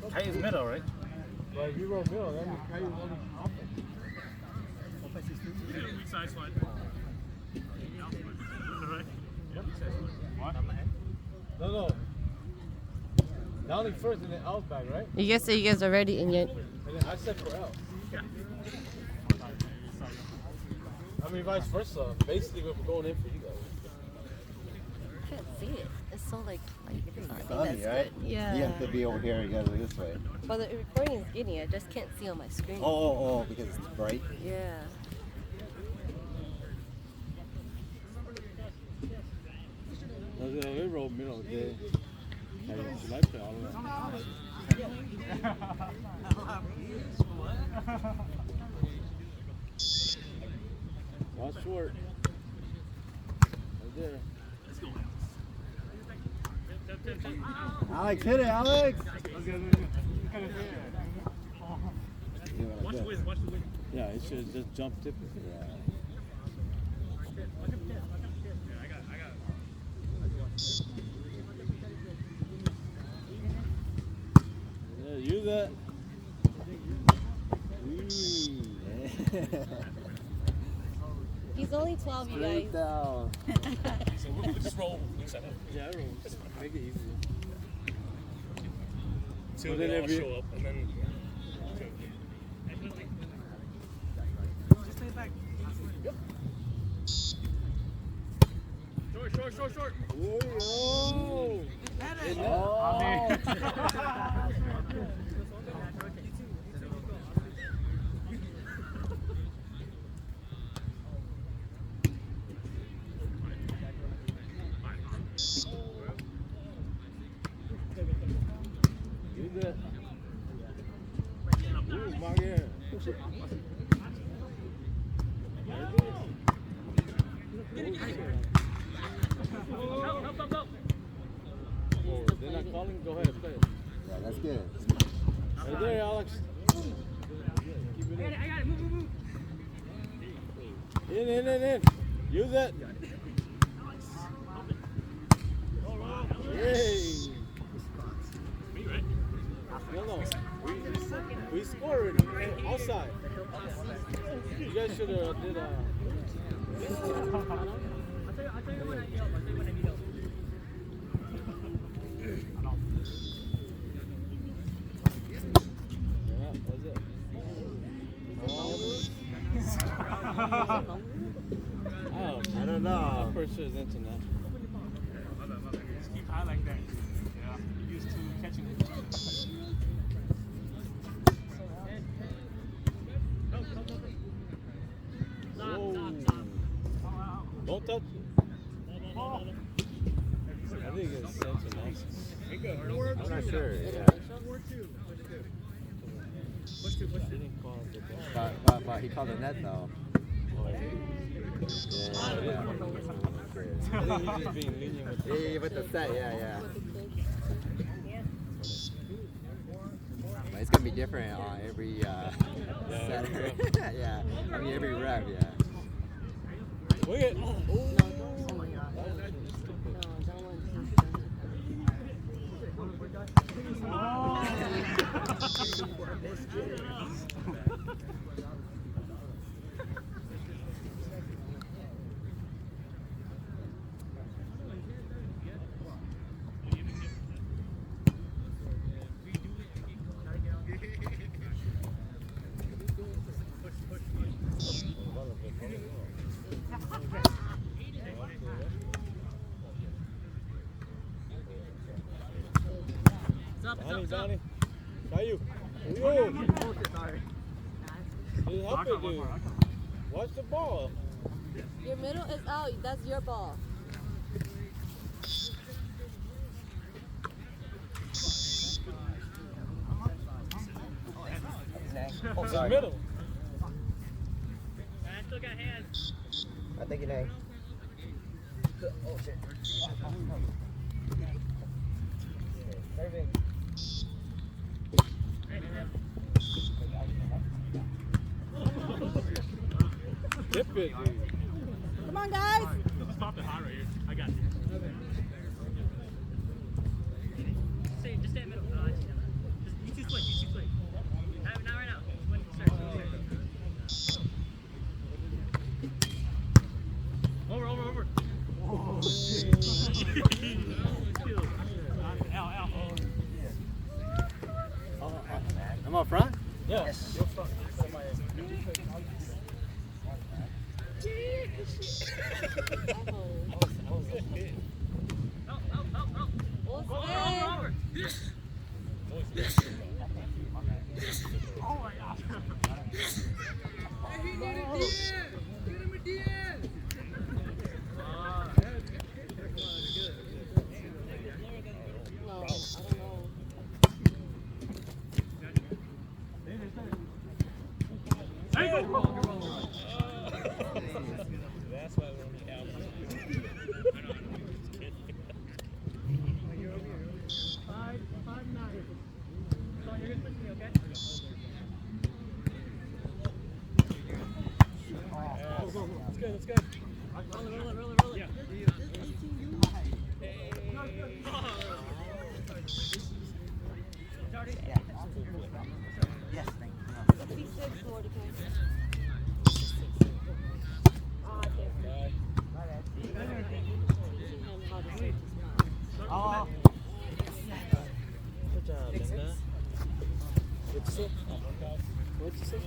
Kayu's middle, right? But if you roll middle, that means Kayu's only offense. Side slide. Right? Yep. What? No. Downing first and then L's back, right? You guys say you guys are ready and yet. And then I said for L. Yeah. I mean, vice versa. Basically, we're going in for you guys. I can't see it. It's so like I think Funny, that's right? good. Yeah. You have to be over here. You gotta go this way. But the recording is getting. I just can't see on my screen. Oh, because it's bright. Yeah. We roll middle. One short. Right there. Alex, hit it, Alex! Watch the wind, watch the wind. Yeah, it should have just jumped tip. Yeah. Yeah, use that. He's only 12, you guys. Down. So we'll just roll. Yeah, roll. Make it easy. Two, they all show up, and then... Just stay back. Yep. Short. Whoa! They're not calling. Go ahead, play it. Yeah, that's good. Right there, Alex. Keep it in. I got it. Move. In. Use it. Yay. Me, right? No. We scored outside. You guys should have did a. I'll tell you when I need help. Yeah, that's it. I don't know. That person is into that. Just keep high like that. Yeah. You're used to catching it. Don't touch it. I think it's sensitive. I'm not sure. Yeah. But he called the net though. Yeah. I think he's just being lenient with Yeah, with the set. Yeah. But it's gonna be different on every set. Yeah. I mean every rep. Yeah. Look at. Donnie. Caillou. Sorry. Help it, dude. Watch the ball. Your middle is out. That's your ball. Oh, It's sorry. middle. I still got hands. I think it ain't. Oh shit. Serving. Tip it, dude. Come on, guys. Just pop it high right here. I got you. Just stay in the middle. Just, you two I'm up front? Yeah. Yes. You're front. That's why we're only out. Let's go. Roll it. Yeah. Yes, thank you. 56 Mordecai. Oh. Good job, Linda. What'd you say? What'd you say?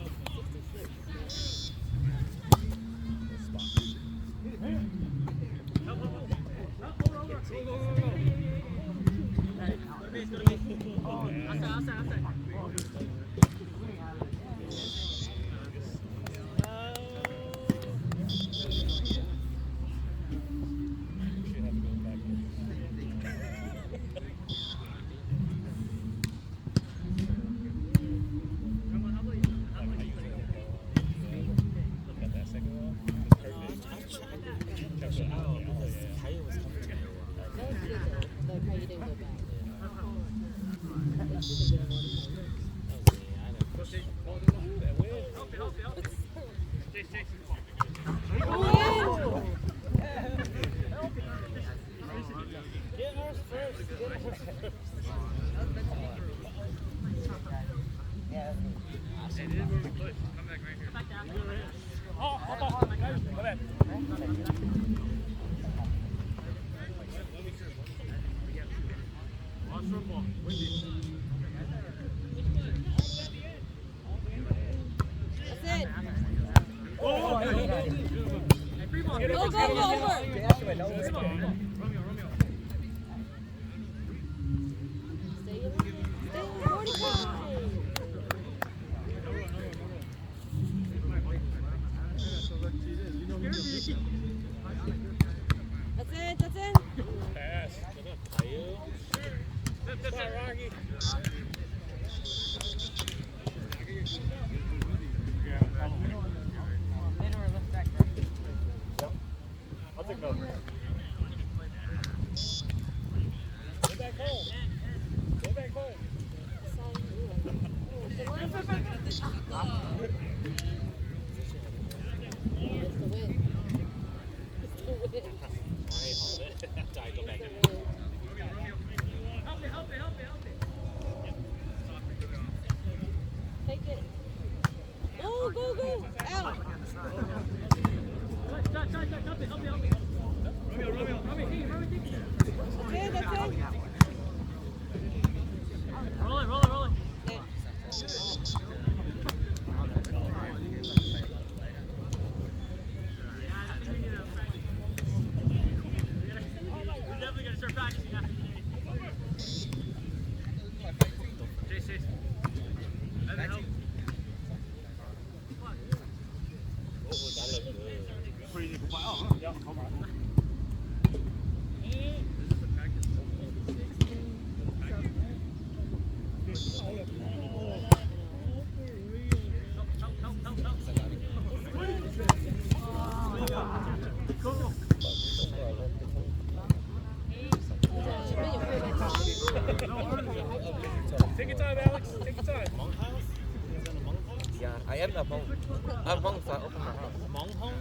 That's it. Pass. That's it, Rocky. I'll take it over. Go back home. Go back home. Take it. Go. Out. That's it. Roll it. We're definitely going to start practicing after today. JC. That help. Pretty good. Oh, yeah. Come on. Take your time, Alex. Take your time. Hmong house? Is that a Hmong house? Yeah, I am the Hmong. I'm Hmong, so I open my house. Hmong home?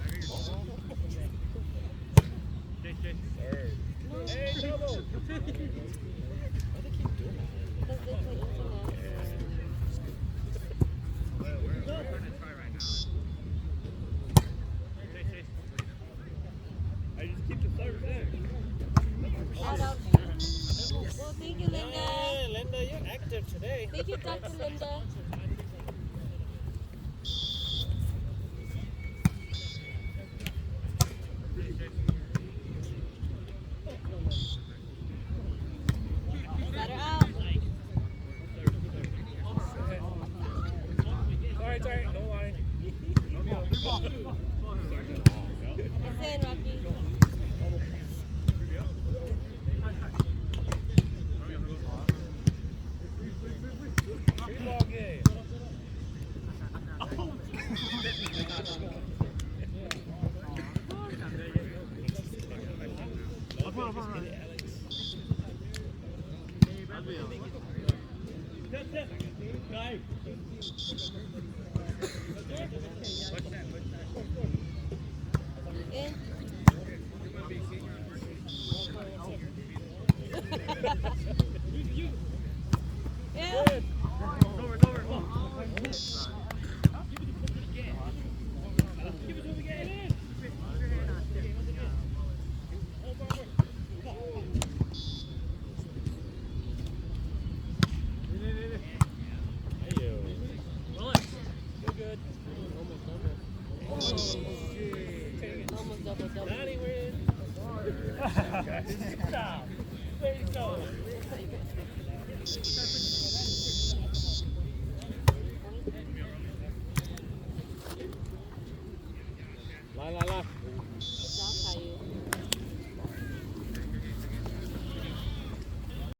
Hey, Trouble. Why do they keep doing that? Because they play internet. We're going to try right now. I just keep the serve there. Shout out. Well, thank you, Linda. Hey, Linda, you're active today. Thank you, Dr. Linda. In. Yeah. Almost double.